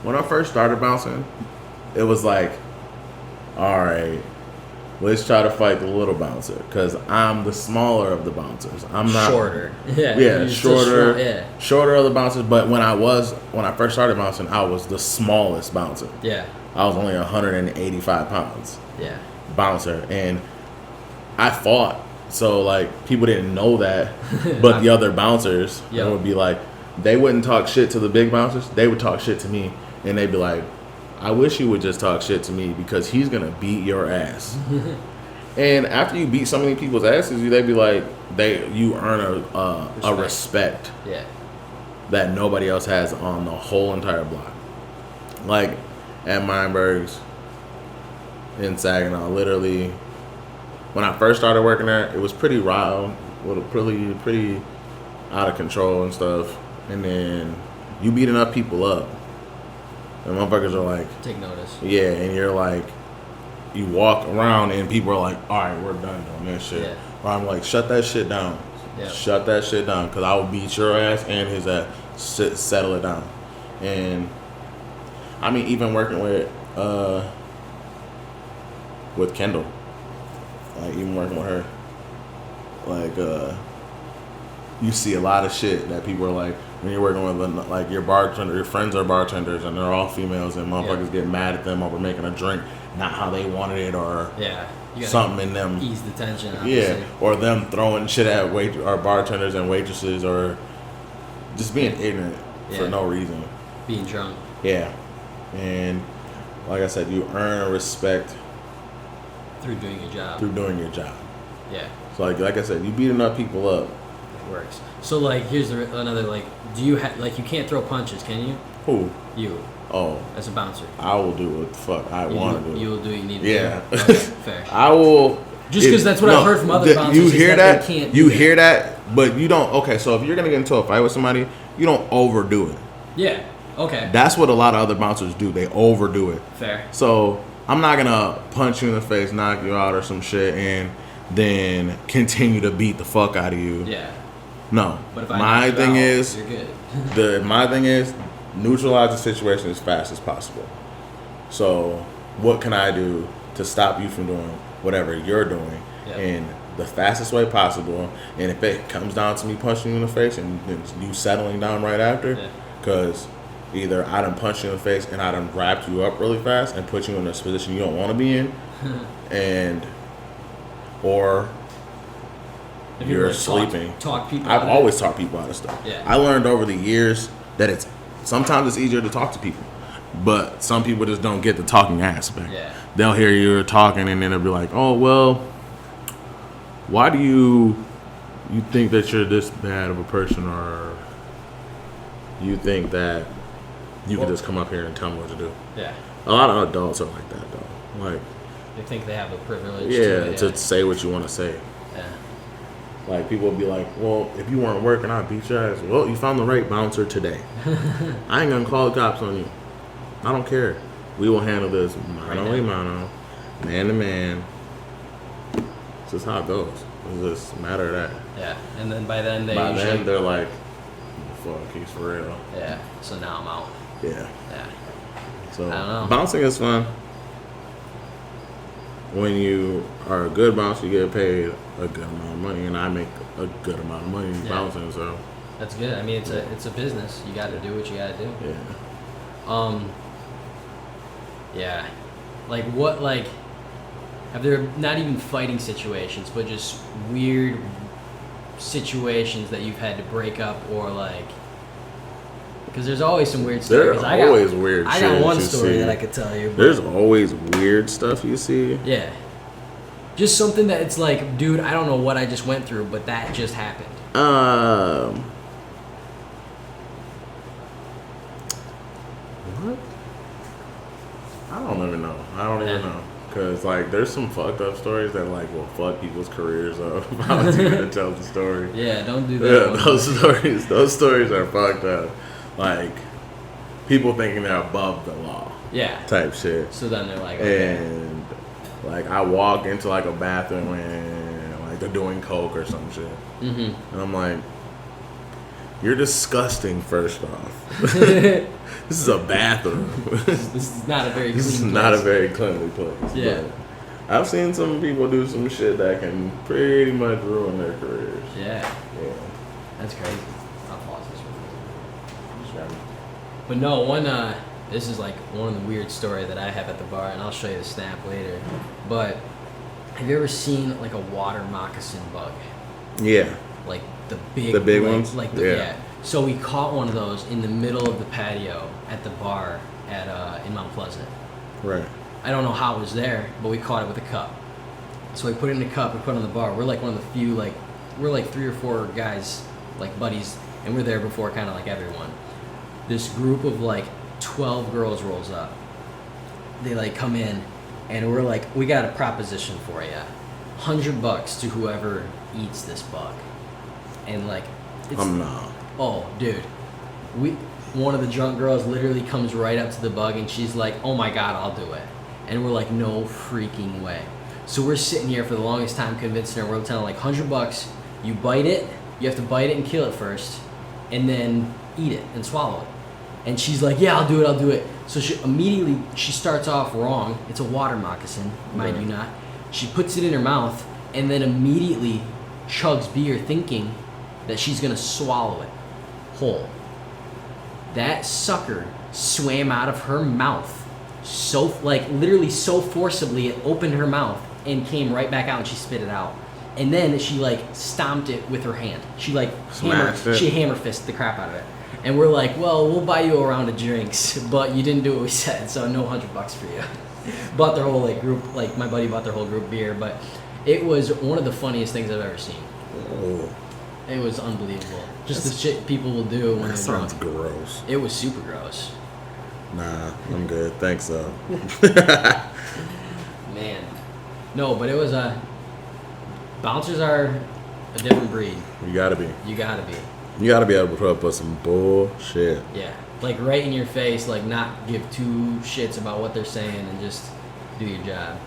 When I first started bouncing, it was like, all right, let's try to fight the little bouncer because I'm the smaller of the bouncers. I'm not shorter. Yeah. Yeah, shorter. Yeah. Shorter of the bouncers. But when I first started bouncing, I was the smallest bouncer. Yeah. I was only 185 pounds. Yeah. Bouncer, and I fought. So, like, people didn't know that, but the other bouncers would be like, they wouldn't talk shit to the big bouncers. They would talk shit to me, and they'd be like, I wish you would just talk shit to me because he's going to beat your ass. And after you beat so many people's asses, they'd be like, you earn a respect that nobody else has on the whole entire block. Like, at Meinberg's in Saginaw, literally... When I first started working there, it was pretty wild, pretty out of control and stuff. And then you beat enough people up, and motherfuckers are like, take notice. Yeah, and you're like, you walk around and people are like, all right, we're done doing this shit. Yeah. Or I'm like, shut that shit down. Yep. Shut that shit down, because I will beat your ass and his ass. Settle it down. And I mean, even working with Kendall. Like, even working with her, like, you see a lot of shit that people are like, when you're working with, like, your bartender, your friends are bartenders, and they're all females, and motherfuckers get mad at them over making a drink not how they wanted it, or something in them. Ease the tension, obviously. Yeah, or them throwing shit at or bartenders and waitresses, or just being ignorant for no reason. Being drunk. Yeah. And, like I said, you earn a respect through doing your job. Yeah. So like I said, you beat enough people up. It works. So like, here's another like, do you you can't throw punches, can you? Who? You. Oh. As a bouncer. I will do what the fuck I want to do. You will do what you need to do. Yeah. Okay, fair. I will. Just because that's what I've heard from other bouncers. You hear that? Hear that, but you don't. Okay, so if you're gonna get into a fight with somebody, you don't overdo it. Yeah. Okay. That's what a lot of other bouncers do. They overdo it. Fair. So I'm not gonna punch you in the face, knock you out, or some shit, and then continue to beat the fuck out of you. Yeah. No. But if I my thing is, you're good. my thing is, neutralize the situation as fast as possible. So what can I do to stop you from doing whatever you're doing in the fastest way possible? And if it comes down to me punching you in the face and you settling down right after, because either I done punched you in the face and I done wrapped you up really fast and put you in this position you don't want to be in, or you're sleeping. Talk people. I've always taught people how to stuff. Yeah. I learned over the years that sometimes it's easier to talk to people, but some people just don't get the talking aspect. Yeah. They'll hear you talking and then they'll be like, "Oh well, why do you think that you're this bad of a person, or you think that you can just come up here and tell me what to do?" Yeah. A lot of adults are like that though. Like they think they have the privilege. to say what you want to say. Yeah. Like, people will be like, well, if you weren't working, I'd beat your ass. Well, you found the right bouncer today. I ain't going to call the cops on you. I don't care. We will handle this mano a mano, man to man. It's just how it goes. It's just a matter of that. Yeah. And then by then they're like, fuck, he's for real. Yeah. So now I'm out. Yeah. Yeah. So I don't know. Bouncing is fun. When you are a good bouncer, you get paid a good amount of money, and I make a good amount of money bouncing. So that's good. I mean, it's a business. You got to do what you got to do. Yeah. Yeah. Like what? Like, have there not even fighting situations, but just weird situations that you've had to break up, or like? Because there's always some weird stuff. There's always weird shit. I got one story that I could tell you. There's always weird stuff you see. Yeah. Just something that it's like, dude, I don't know what I just went through, but that just happened. What? I don't even know. Even know. Because, like, there's some fucked up stories that, like, will fuck people's careers up. I was even to tell the story. Yeah, don't do that. Yeah, those stories are fucked up. Like, people thinking they're above the law. Yeah. Type shit. So then they're like, okay. And, like, I walk into, like, a bathroom and, like, they're doing coke or some shit. Mm-hmm. And I'm like, you're disgusting, first off. This is a bathroom. This is not a very clean place. This is not a very cleanly place. Yeah. But I've seen some people do some shit that can pretty much ruin their careers. Yeah. Yeah. That's crazy. I'll pause this one. But no, this is like one of the weird story that I have at the bar, and I'll show you the snap later. But have you ever seen like a water moccasin bug? Yeah. Like the big ones? Like yeah. So we caught one of those in the middle of the patio at the bar in Mount Pleasant. Right. I don't know how it was there, but we caught it with a cup. So we put it in a cup, we put it on the bar. We're like one of the few, like, we're like 3 or 4 guys, like buddies, and we're there before kind of like everyone. This group of like 12 girls rolls up. They like come in, and we're like, we got a proposition for you. $100 to whoever eats this bug. And like, it's, oh, dude. One of the drunk girls literally comes right up to the bug, and she's like, oh my God, I'll do it. And we're like, no freaking way. So we're sitting here for the longest time convincing her, we're telling her like $100, you bite it, you have to bite it and kill it first, and then eat it and swallow it. And she's like, yeah, I'll do it. So she starts off wrong. It's a water moccasin, mind you not. She puts it in her mouth and then immediately chugs beer thinking that she's going to swallow it whole. That sucker swam out of her mouth literally so forcibly it opened her mouth and came right back out, and she spit it out. And then she like stomped it with her hand. She like hammer fisted the crap out of it. And we're like, well, we'll buy you a round of drinks, but you didn't do what we said, so no $100 for you. Bought their whole group, my buddy bought their whole group beer, but it was one of the funniest things I've ever seen. Oh. It was unbelievable. Just the shit people will do when they're drunk. That sounds gross. It was super gross. Nah, I'm good. Thanks, though. Man. No, but it was Bouncers are a different breed. You gotta be. You gotta be. You gotta be able to put up with some bullshit. Yeah, like right in your face, like not give two shits about what they're saying and just do your job.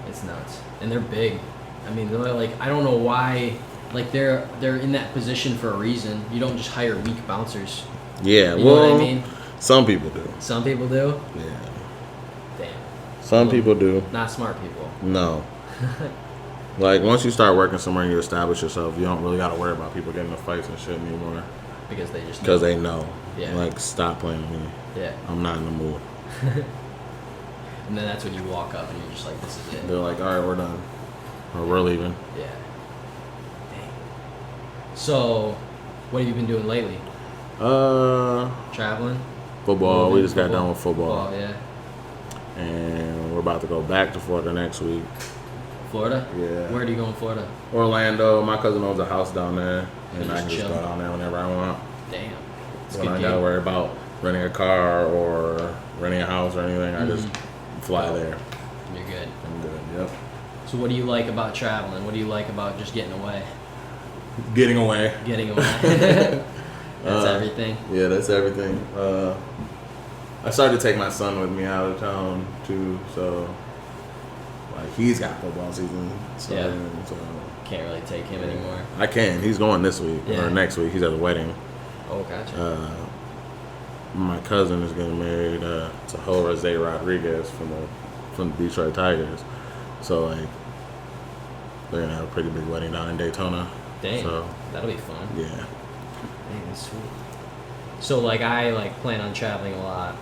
It's nuts, and they're big. I mean, they're like, I don't know why. Like they're in that position for a reason. You don't just hire weak bouncers. Yeah, you know what I mean? Some people do. Some people do. Yeah. Damn. Some people do. Not smart people. No. Like once you start working somewhere and you establish yourself, you don't really got to worry about people getting into fights and shit anymore. Because they just. Because they know. Yeah. Like stop playing with me. Yeah. I'm not in the mood. And then that's when you walk up and you're just like, this is it. They're like, all right, we're done. Or we're leaving. Yeah. Dang. So, what have you been doing lately? Football. Traveling? We just got done with football. Yeah. And we're about to go back to Florida next week. Florida? Yeah. Where do you go in Florida? Orlando. My cousin owns a house down there. And I can just chill. go down there whenever I want. Damn. When I got to worry about renting a car or renting a house or anything, I just fly there. You're good. I'm good, yep. So what do you like about traveling? What do you like about just getting away? Getting away. Getting away. That's everything? Yeah, that's everything. I started to take my son with me out of town, too, so... Like, he's got football season. So, yeah. So can't really take him anymore. I can. He's going this week or next week. He's at a wedding. Oh, gotcha. My cousin is getting married to Jose Rodriguez from the Detroit Tigers. So like they're gonna have a pretty big wedding down in Daytona. Dang. So that'll be fun. Yeah. Dang, that's sweet. So like I plan on traveling a lot.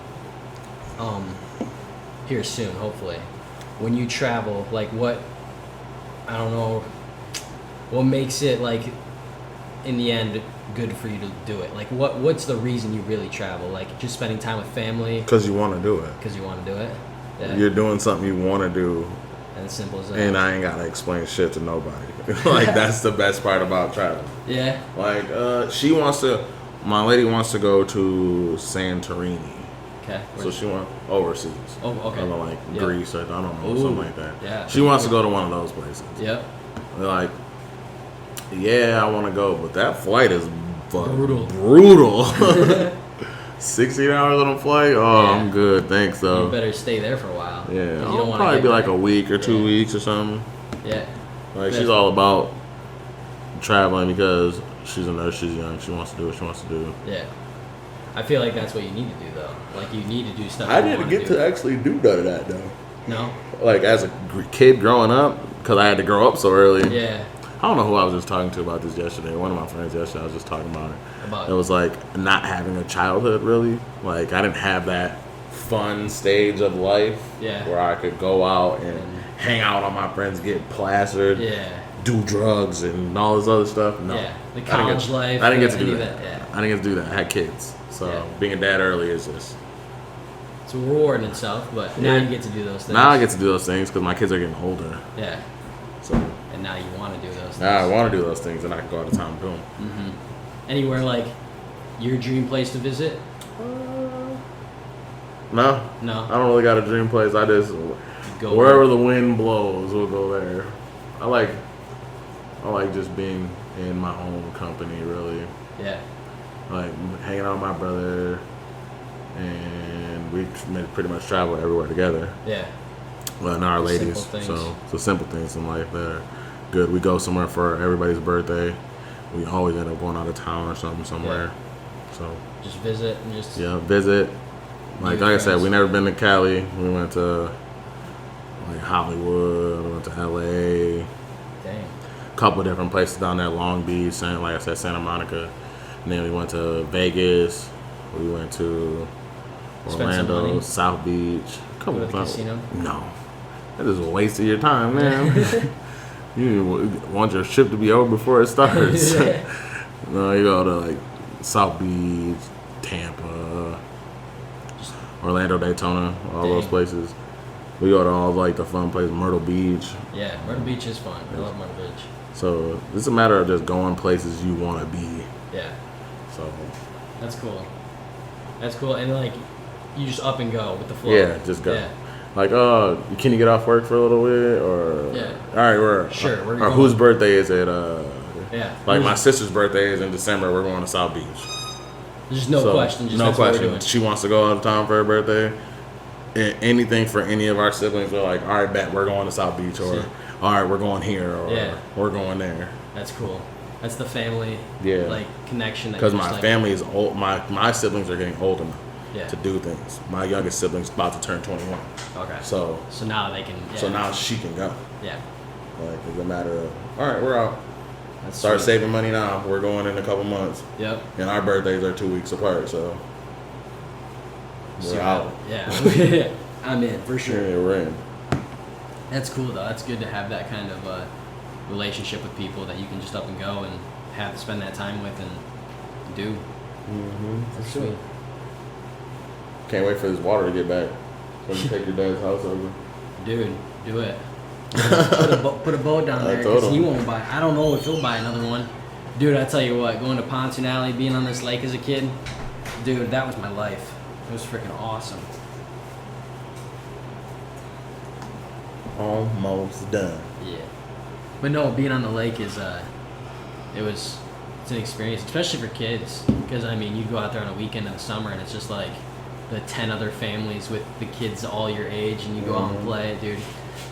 Here soon, hopefully. When you travel, like what makes it like in the end good for you to do it? Like what's the reason you really travel? Like just spending time with family? Because you want to do it. Because you want to do it? Yeah. You're doing something you want to do. And as simple as that. And I ain't got to explain shit to nobody. Like that's the best part about traveling. Yeah. Like my lady wants to go to Santorini. Okay. So she went overseas. Oh, okay. Like Greece or I don't know, something like that. Yeah. She wants to go to one of those places. Yep. They're like, yeah, I want to go, but that flight is brutal. 16 hours on a flight? Oh, yeah. I'm good, thanks though. You better stay there for a while. Yeah, it'll probably be like a week or 2 weeks or something. Yeah. Like she's all about traveling because she's a nurse, she's young, she wants to do what she wants to do. Yeah. I feel like that's what you need to do though. Like you need to do stuff. I didn't get to actually do none of that though. No. Like as a kid growing up, because I had to grow up so early. Yeah. I don't know who I was just talking to about this yesterday. One of my friends yesterday, I was just talking about it. It was like not having a childhood really. Like I didn't have that fun stage of life where I could go out and hang out on my friends, get plastered, do drugs and all this other stuff. No. Yeah. The college life. I didn't get to do that. I didn't get to do that. I had kids. So being a dad early is just... It's a reward in itself, but now you get to do those things. Now I get to do those things because my kids are getting older. Yeah. So. And now you want to do those things. Now I want to do those things and I can go out of town and do them. Mm-hmm. Anywhere like your dream place to visit? No. I don't really got a dream place. I just... Go wherever the wind blows, we'll go there. I like just being in my own company, really. Yeah. Like hanging out with my brother, and we pretty much travel everywhere together. Yeah. Well, and our ladies, so simple things in life that are good. We go somewhere for everybody's birthday. We always end up going out of town or something somewhere. Yeah. So just visit and just visit. Like I said, we never been to Cali. We went to like Hollywood. We went to LA. Dang. A couple of different places down there, Long Beach, and like I said, Santa Monica. And then we went to Vegas. We went to Orlando, South Beach. Go to the casino? No. That is a waste of your time, man. You want your ship to be over before it starts. No, you go to like South Beach, Tampa, Orlando, Daytona, all those places. We go to all like the fun places, Myrtle Beach. Yeah, Myrtle Beach is fun. I love Myrtle Beach. So it's a matter of just going places you want to be. Yeah. So that's cool. That's cool, and like you just up and go with the flow. Yeah, just go. Yeah. Like, oh, can you get off work for a little bit? Or all right, or whose birthday is it? Like my sister's birthday is in December. We're going to South Beach. There's no question. Just no question. She wants to go out of town for her birthday. And anything for any of our siblings, we're like, all right, bet we're going to South Beach, or all right, we're going here, or we're going there. That's cool. That's the family, like connection. Because my family is old. My siblings are getting old enough to do things. My youngest sibling's about to turn 21. Okay. So now they can. So now she can go. Yeah. Like it's a matter of all right, we're out. Let's start saving money now. We're going in a couple months. Yep. And our birthdays are 2 weeks apart, so we're out. Yeah. I'm in for sure. Yeah, we're in. That's cool though. That's good to have that kind of relationship with people that you can just up and go and have to spend that time with and do. That's sweet. Can't wait for this water to get back. So you take your dad's house over. Dude, do it. Put a boat down there because he won't buy. I don't know if he'll buy another one. Dude, I tell you what, going to Pontoon Alley, being on this lake as a kid, dude, that was my life. It was freaking awesome. Almost done. Yeah. But no, being on the lake is it's an experience, especially for kids. Because I mean, you go out there on a weekend in the summer, and it's just like the 10 other families with the kids all your age, and you go out and play, dude.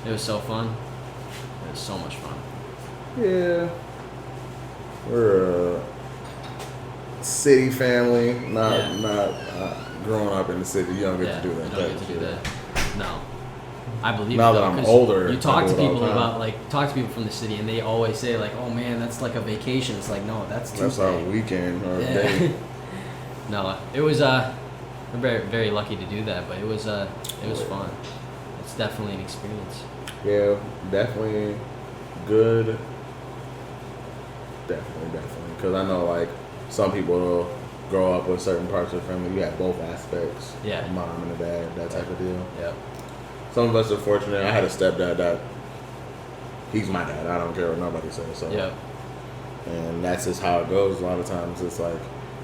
It was so fun. It was so much fun. Yeah. We're a city family, not growing up in the city. You don't get to do that. You don't get to do that. No. I believe now it, though, that I'm older. You talk to people talk to people from the city, and they always say like, "Oh man, that's like a vacation." It's like, no, that's Tuesday. That's our weekend or day. No, it was we're very, very lucky to do that, but it was fun. It's definitely an experience. Yeah, definitely good. Definitely. Because I know like some people will grow up with certain parts of the family. You have both aspects. Yeah. The mom and the dad, that type of deal. Yep. Some of us are fortunate. I had a stepdad that he's my dad. I don't care what nobody says. So. Yep. And that's just how it goes. A lot of times it's like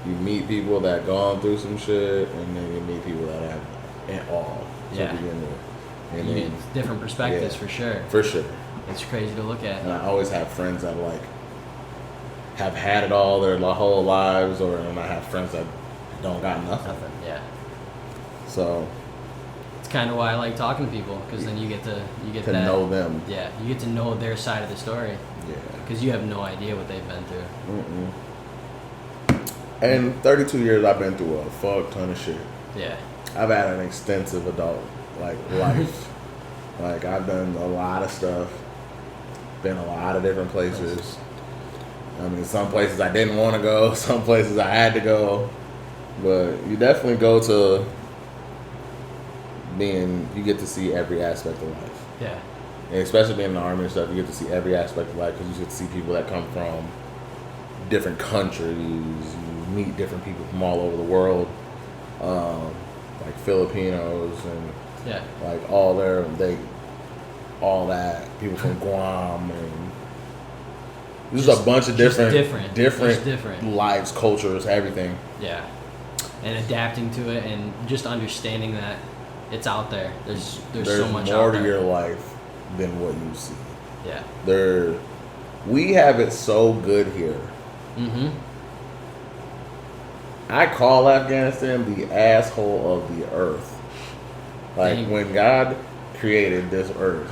you meet people that gone through some shit, and then you meet people that have it all to begin with. And then, different perspectives for sure. For sure. It's crazy to look at. And I always have friends that like have had it all their whole lives, and I have friends that don't got nothing. Yeah. So it's kind of why I like talking to people, because then you get to know them. Yeah, you get to know their side of the story. Yeah. Because you have no idea what they've been through. And 32 years, I've been through a fuck ton of shit. Yeah. I've had an extensive adult life. Like I've done a lot of stuff. Been a lot of different places. I mean, some places I didn't want to go, some places I had to go. But you definitely go to you get to see every aspect of life. Yeah. And especially being in the Army and stuff, you get to see every aspect of life because you get to see people that come from different countries. You meet different people from all over the world, like Filipinos and like all that people from Guam and there's a bunch of different lives, cultures, everything. Yeah, and adapting to it and just understanding that it's out there. There's so much more out there. to your life than what you see. Yeah. We have it so good here. Mm-hmm. I call Afghanistan the asshole of the earth. Like when God created this earth,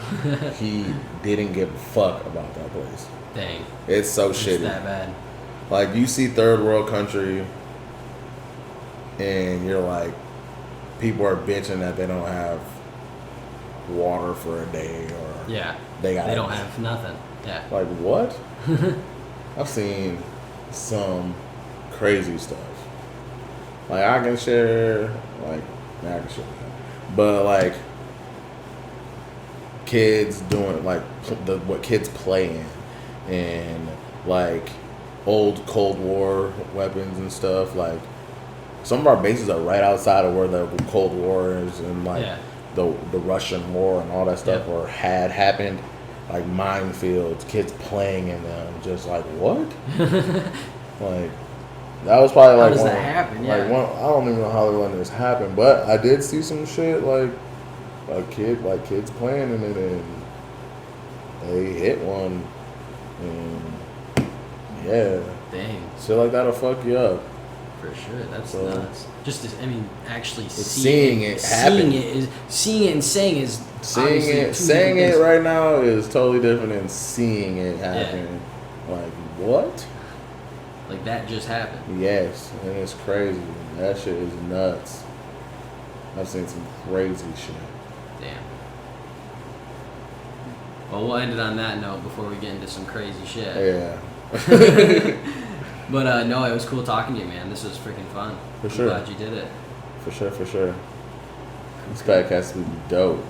He didn't give a fuck about that place. Dang. It's so shitty. It's that bad. Like you see third world country, and you're like, people are bitching that they don't have water for a day, or they don't have nothing. Yeah. Like what? I've seen some crazy stuff. Like I can share that, but like kids doing like what kids play in, and like old Cold War weapons and stuff. Like some of our bases are right outside of where the Cold War is, and like the Russian War and all that stuff, or had happened. Like minefields, kids playing in them, just like what? Like that was probably like how does that happen? I don't even know how long this happened, but I did see some shit like kids playing in it, and they hit one, and yeah, dang, shit like that'll fuck you up. For sure, that's nuts. Just, actually seeing it happen. Seeing it and saying is saying it right now is totally different than seeing it happen. Yeah. Like what? Like that just happened. Yes, and it's crazy. That shit is nuts. I've seen some crazy shit. Damn. Well, we'll end it on that note before we get into some crazy shit. Yeah. But no, it was cool talking to you, man. This was freaking fun. For sure. I'm glad you did it. For sure. This podcast would be dope.